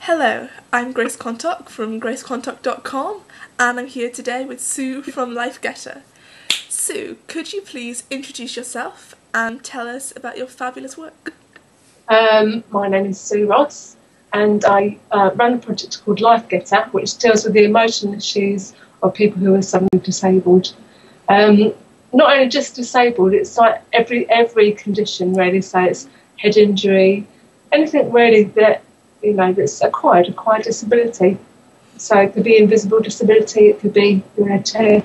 Hello, I'm Grace Quantock from gracequantock.com, and I'm here today with Sue from LifeGeta. Sue, could you please introduce yourself and tell us about your fabulous work? My name is Sue Ross, and I run a project called LifeGeta, which deals with the emotional issues of people who are suddenly disabled. Not only just disabled, it's like every condition really. So it's head injury, anything really that that's acquired disability. So it could be invisible disability, it could be chair.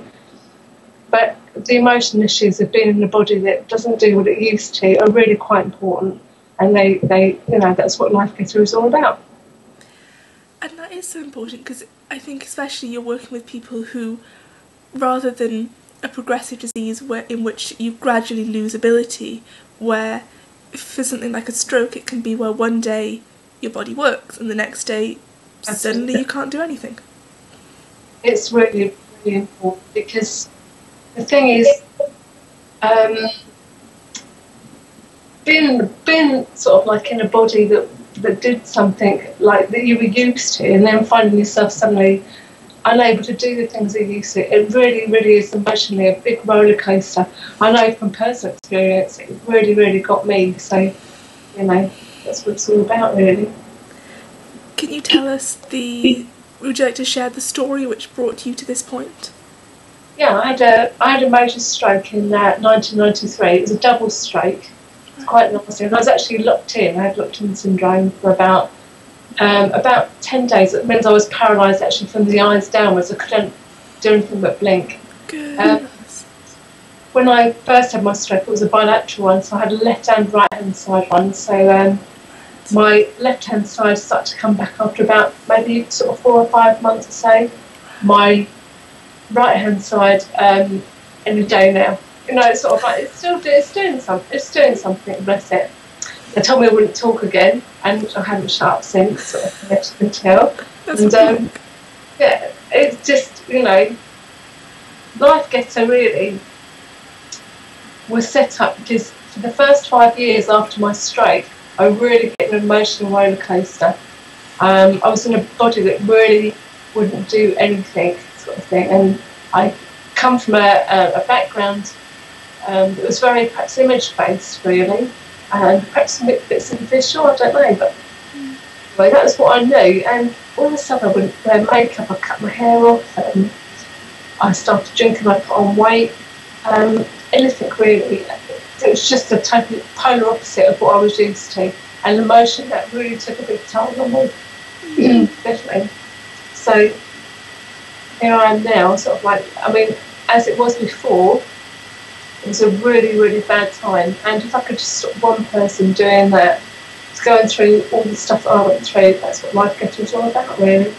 But the emotional issues of being in a body that doesn't do what it used to are really quite important, and they that's what LifeGeta is all about. And that is so important because I think especially you're working with people who, rather than a progressive disease in which you gradually lose ability, where for something like a stroke it can be where one day your body works and the next day suddenly you can't do anything. It's really, really important because the thing is, being sort of like in a body that did something like that you were used to, and then finding yourself suddenly unable to do the things you used to, it really, really is emotionally a big roller coaster. I know from personal experience, it really, really got me. So, that's what it's all about, really. Can you tell us would you like to share the story which brought you to this point? Yeah, I had a major stroke in 1993. It was a double stroke. It's quite nasty. And I was actually locked in. I had locked-in syndrome for about 10 days. It means I was paralysed actually from the eyes downwards. I couldn't do anything but blink. Goodness. When I first had my stroke, it was a bilateral one, so I had a left and right hand side one. So my left hand side started to come back after about maybe sort of 4 or 5 months or so. My right hand side any day now. It's sort of like it's doing something. Bless it. They told me I wouldn't talk again, and I haven't shut up since. Sort of, as you can tell. And yeah, it's just LifeGeta really was set up because for the first 5 years after my stroke, I really hit an emotional roller coaster. I was in a body that really wouldn't do anything, sort of thing, and I come from a background that was very perhaps image based, really, and perhaps a bit superficial. I don't know, but anyway, that was what I knew. And all of a sudden, I wouldn't wear makeup. I cut my hair off. I started drinking. I put on weight. Anything really. It was just a totally polar opposite of what I was used to, and emotion that really took a big toll on me. Definitely. So here I am now, sort of like, as it was before, it was a really, really bad time. And if I could just stop one person doing that, going through all the stuff that I went through, that's what LifeGeta is all about, really.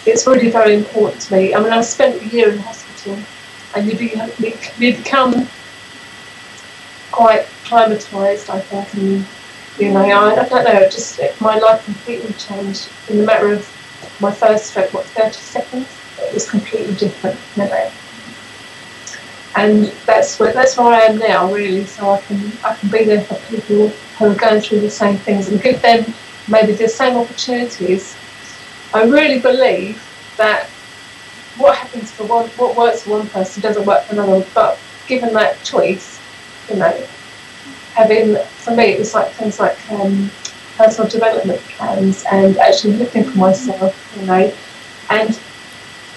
It's really very important to me. I spent a year in hospital, and you become quite climatised, I think, and I don't know, just my life completely changed in the matter of my first stroke, 30 seconds. It was completely different, and that's where I am now, really. So I can be there for people who are going through the same things and give them maybe the same opportunities. I really believe that what works for one person doesn't work for another, but given that choice, for me it was like things like personal development plans and actually looking for myself, and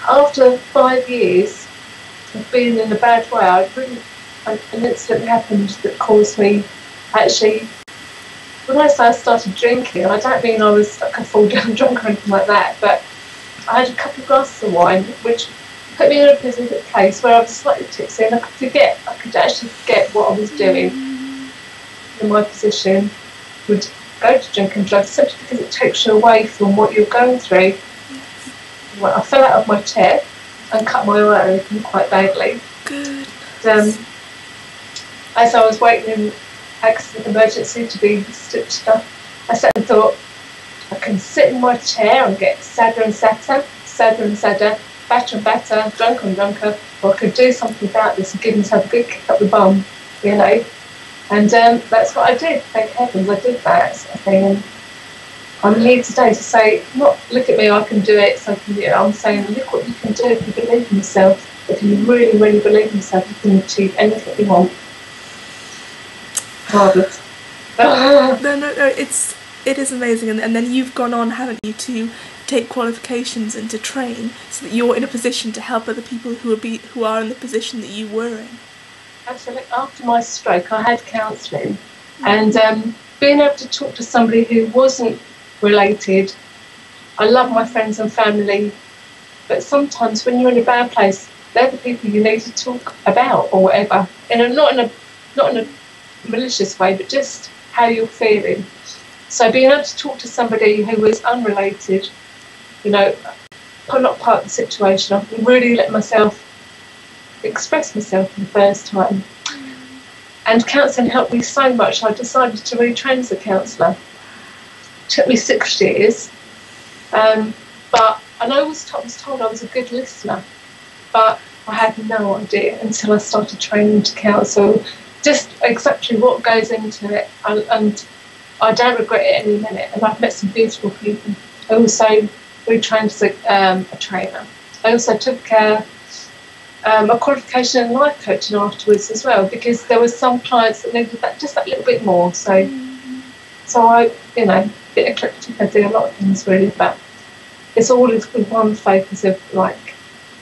after 5 years of being in a bad way, an incident happened that caused me actually, when I started drinking, I don't mean I was like a full down drunk or anything like that, but I had a couple of glasses of wine, which put me in a place where I was slightly tipsy and I could actually forget what I was doing. In my position, would go to drink and drugs simply because it takes you away from what you're going through. Well, I fell out of my chair and cut my eye open quite badly. Good. As I was waiting in accident emergency to be stitched up, I sat and thought, I can sit in my chair and get sadder and sadder, better and better, drunker and drunker, or I could do something about this and give myself a good kick up the bum, And that's what I did. Thank heavens I did that sort of thing. And I'm here today to say, not look at me, I can do it, so can you. I'm saying, look what you can do if you believe in yourself. If you really, really believe in yourself, you can achieve anything you want. Marvellous. No, it is amazing, and then you've gone on, haven't you, to take qualifications and to train so that you're in a position to help other people who are in the position that you were in. Absolutely. After my stroke, I had counselling, and being able to talk to somebody who wasn't related. I love my friends and family, but sometimes when you're in a bad place, they're the people you need to talk about or whatever, and not in a malicious way, but just how you're feeling. So being able to talk to somebody who was unrelated, you know, not part of the situation, I can really let myself express myself for the first time. And counselling helped me so much, I decided to retrain as a counsellor. It took me 6 years, but I was told I was a good listener, but I had no idea until I started training to counsel just exactly what goes into it, and I don't regret it any minute. And I've met some beautiful people. I also retrained as a trainer. I also took a qualification in life coaching afterwards as well, because there were some clients that needed just that little bit more. So I, you know, a bit eclectic. I do a lot of things really, but it's all with one focus of like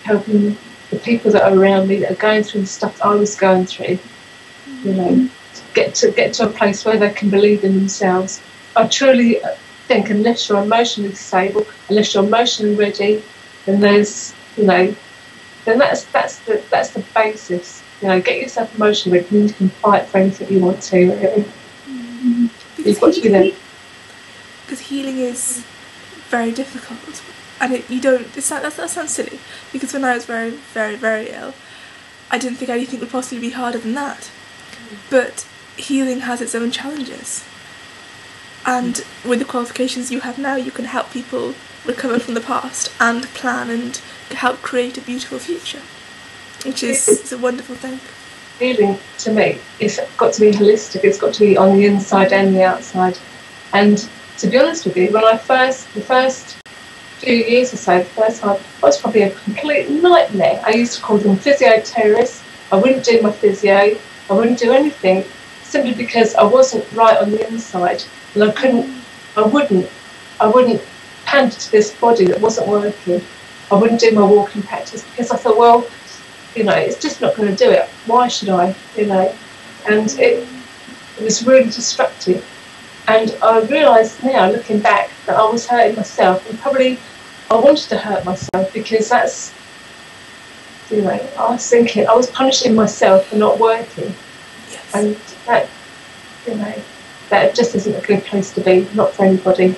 helping the people that are around me that are going through the stuff that I was going through. You know, get to a place where they can believe in themselves. I truly think unless you're emotionally stable, unless you're emotionally ready, then there's, you know, then that's the basis. You know, get yourself emotionally ready, and you can fight for anything you want to. Really. You've got to be there. Because healing is very difficult, and that sounds silly. Because when I was very, very, very ill, I didn't think anything would possibly be harder than that. But healing has its own challenges, and with the qualifications you have now, you can help people recover from the past and plan and help create a beautiful future, which is a wonderful thing. Healing to me, it's got to be holistic. It's got to be on the inside and the outside. And to be honest with you, when the first few years or so, the first time, I was probably a complete nightmare. I used to call them physio terrorists. I wouldn't do my physio. I wouldn't do anything simply because I wasn't right on the inside, and I wouldn't pander to this body that wasn't working. I wouldn't do my walking practice because I thought, well, you know, it's just not going to do it. Why should I, you know? And it was really destructive. And I realised now, looking back, that I was hurting myself, and probably I wanted to hurt myself because that's, you know, I was thinking I was punishing myself for not working. Yes. And that, you know, that just isn't a good place to be, not for anybody.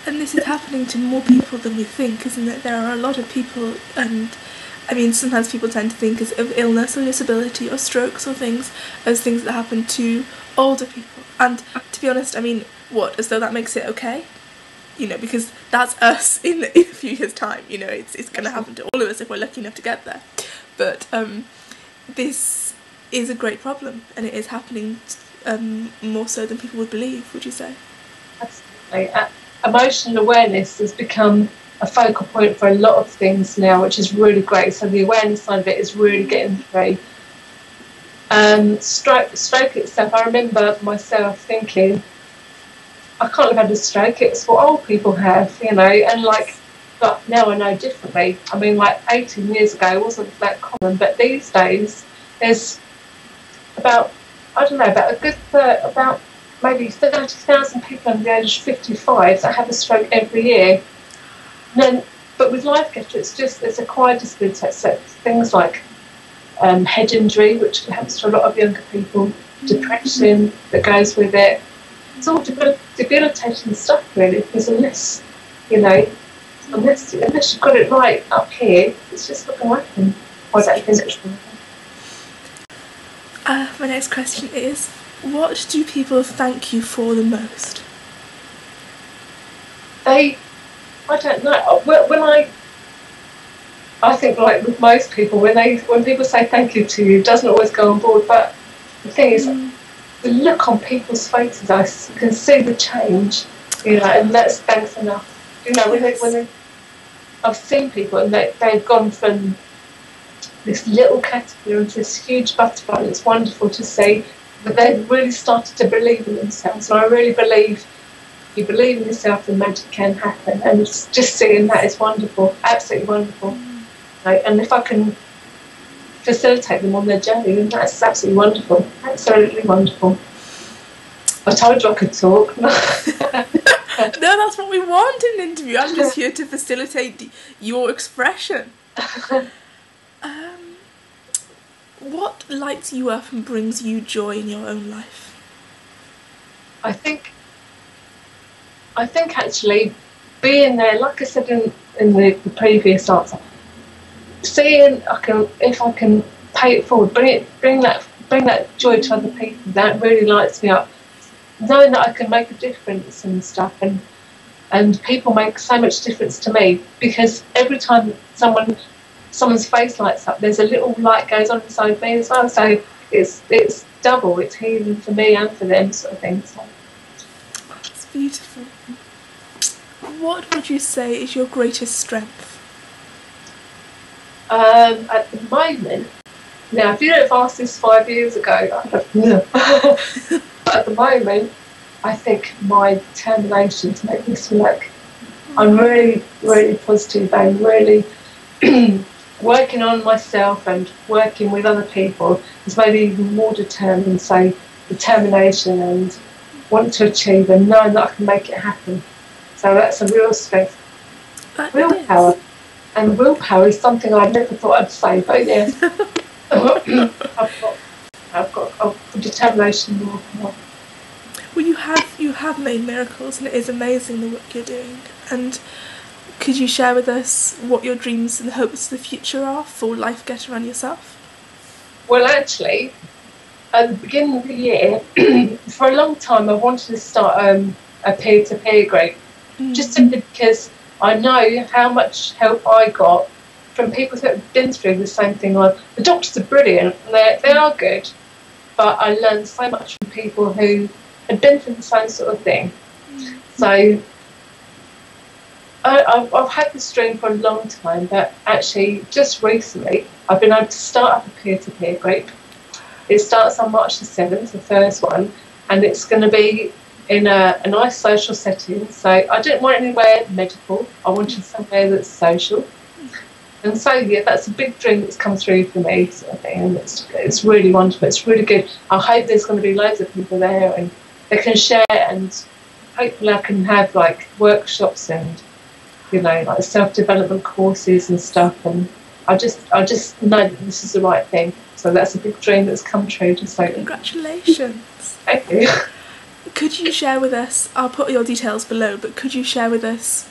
And this is happening to more people than we think, isn't it? There are a lot of people, and I mean, sometimes people tend to think of illness or disability or strokes or things as things that happen to older people. And to be honest, I mean, what, as though that makes it okay? You know, because that's us in a few years' time. You know, it's going to happen to all of us if we're lucky enough to get there. But this is a great problem, and it is happening more so than people would believe, would you say? Absolutely. Emotional awareness has become a focal point for a lot of things now, which is really great. So the awareness side of it is really getting through. Stroke itself, I remember myself thinking, I can't have had a stroke, it's what old people have, you know, and like, but now I know differently. I mean, like 18 years ago it wasn't that common, but these days there's about maybe 30,000 people under the age of 55 that have a stroke every year. And then, but with LifeGeta, it's acquired disability, so things like head injury, which happens to a lot of younger people, depression that goes with it. It's all debilitating stuff, really, because unless you've got it right up here, it's just not going to happen. I don't think it's going to happen. My next question is, what do people thank you for the most? I don't know. When I think, like with most people, when people say thank you to you, it doesn't always go on board. But the thing is, the look on people's faces, I can see the change. You know, and that's thanks enough. You know, when I've seen people and they've gone from this little caterpillar into this huge butterfly, and it's wonderful to see. But they've really started to believe in themselves, and I really believe if you believe in yourself, the magic can happen. And just seeing that is wonderful, absolutely wonderful. Like, and if I can facilitate them on their journey, then that's absolutely wonderful, absolutely wonderful. I told you I could talk. No, that's what we want in an interview. I'm just here to facilitate your expression. What lights you up and brings you joy in your own life? I think actually being there, like I said in the previous answer, seeing if I can pay it forward, bring that joy to other people, that really lights me up. Knowing that I can make a difference and stuff, and people make so much difference to me, because every time someone's face lights up, there's a little light goes on inside me as well. So it's double, it's healing for me and for them, sort of thing. So. It's beautiful. What would you say is your greatest strength? At the moment, now if you had asked this 5 years ago, I'd have no. But at the moment, I think my determination to make this work. I'm really, really positive. I'm really working on myself and working with other people has made me even more determined. So determination and wanting to achieve and knowing that I can make it happen. So that's a real strength. Willpower. And willpower is something I never thought I'd say, but yeah. I've got determination and willpower. Well, you have made miracles, and it is amazing the work you're doing. And could you share with us what your dreams and hopes for the future are for LifeGeta and yourself? Well, actually, at the beginning of the year, for a long time, I wanted to start a peer-to-peer group, just simply because I know how much help I got from people who have been through the same thing. Like, the doctors are brilliant, and they are good, but I learned so much from people who had been through the same sort of thing. So I've had this dream for a long time, but actually just recently I've been able to start up a peer-to-peer group. It starts on March the 7th, the first one, and it's going to be in a nice social setting. So I didn't want anywhere medical, I wanted somewhere that's social. And so yeah, that's a big dream that's come through for me, sort of thing, and it's really wonderful, it's really good. I hope there's going to be loads of people there and they can share, and hopefully I can have like workshops and, you know, like self-development courses and stuff, and I just know that this is the right thing. So that's a big dream that's come true. Just so congratulations. Thank you. Could you share with us, I'll put your details below, but could you share with us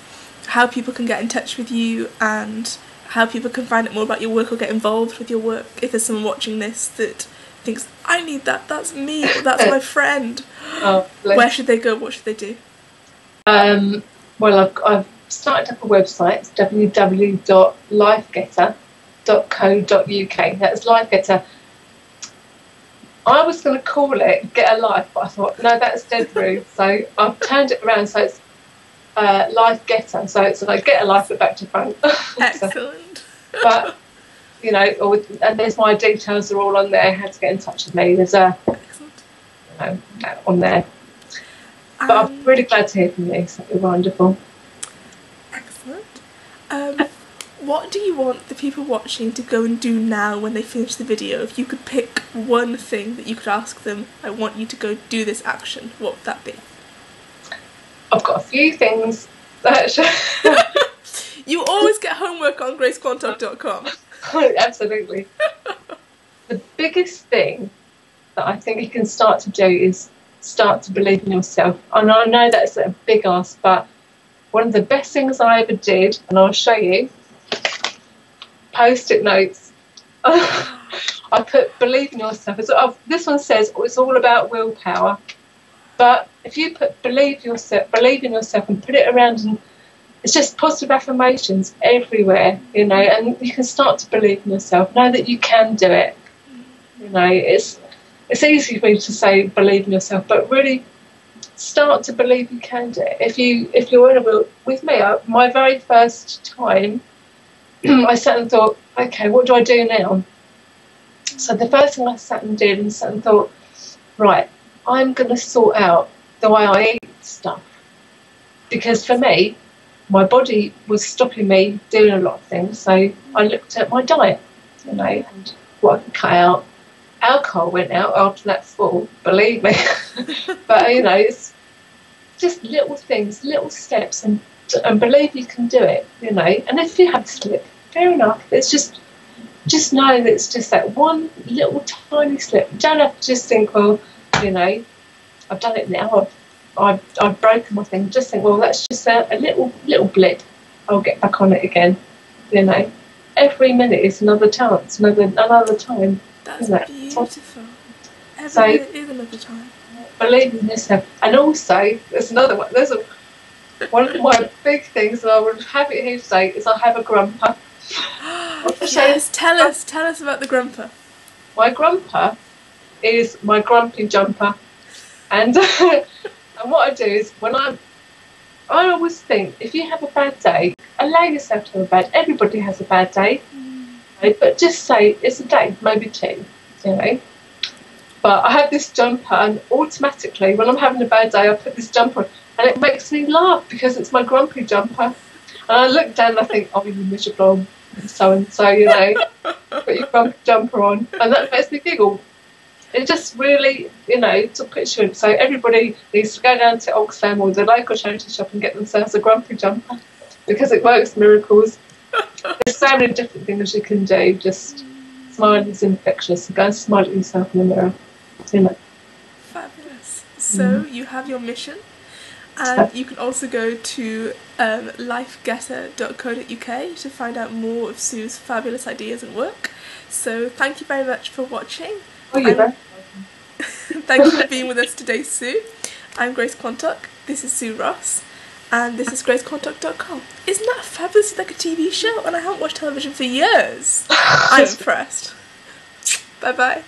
how people can get in touch with you and how people can find out more about your work or get involved with your work? If there's someone watching this that thinks, I need that, that's me, or that's my friend. Where should they go? What should they do? Well, I've started up a website. It's www.lifegeta.co.uk. That's LifeGeta. I was going to call it Get a Life, but I thought, no, that's dead rude. So I've turned it around, so it's LifeGeta. So it's like Get a Life, but back to front. Excellent. But, you know, and there's my details are all on there, how to get in touch with me. There's on there. But I'm really glad to hear from you. It's wonderful. Excellent. What do you want the people watching to go and do now when they finish the video? If you could pick one thing that you could ask them, I want you to go do this action, what would that be? I've got a few things. You always get homework on gracequantock.com. Absolutely. The biggest thing that I think you can start to do is start to believe in yourself. And I know that's a big ask, but one of the best things I ever did, and I'll show you, Post-it notes. I put believe in yourself. This one says it's all about willpower, but if you put believe in yourself and put it around, and it's just positive affirmations everywhere, you know, and you can start to believe in yourself. Know that you can do it. You know, it's easy for me to say believe in yourself, but really start to believe you can do it. If you're in a wheel with me, my very first time, I sat and thought, okay, what do I do now? So the first thing I sat and did and sat and thought, right, I'm going to sort out the way I eat stuff, because for me, my body was stopping me doing a lot of things. So I looked at my diet, and what I could cut out. Alcohol went out after that fall, believe me. But it's just little things, little steps, and believe you can do it. And if you have a slip, fair enough. It's just know that it's just that one little tiny slip. You don't have to just think, well, I've done it now. I've broken my thing. Just think, well, that's just a little blip. I'll get back on it again. Every minute is another chance, another time. That's beautiful. Every minute is another time. Believe in yourself. And also, there's another one. One of my big things that I would have it here today is I have a grumper. Yes, tell us about the grumper. My grumper is my grumpy jumper, and and what I do is I always think, if you have a bad day, allow yourself to have a bad. Everybody has a bad day, but just say it's a day, maybe two, But I have this jumper, and automatically, when I'm having a bad day, I put this jumper on, and it makes me laugh because it's my grumpy jumper. And I look down and I think, oh, you're miserable, so-and-so, put your grumpy jumper on, and that makes me giggle. It just really, to puts you in. So everybody needs to go down to Oxfam or the local charity shop and get themselves a grumpy jumper, because it works miracles. There's so many different things you can do. Just smile is infectious. Go and smile at yourself in the mirror. Fabulous. So you have your mission, and you can also go to LifeGeta.co.uk to find out more of Sue's fabulous ideas and work. So thank you very much for watching. Oh, you're welcome. Thank you for being with us today, Sue. I'm Grace Quantock. This is Sue Ross, and this is GraceQuantock.com. Isn't that fabulous? It's like a TV show, and I haven't watched television for years. I'm impressed. Bye bye.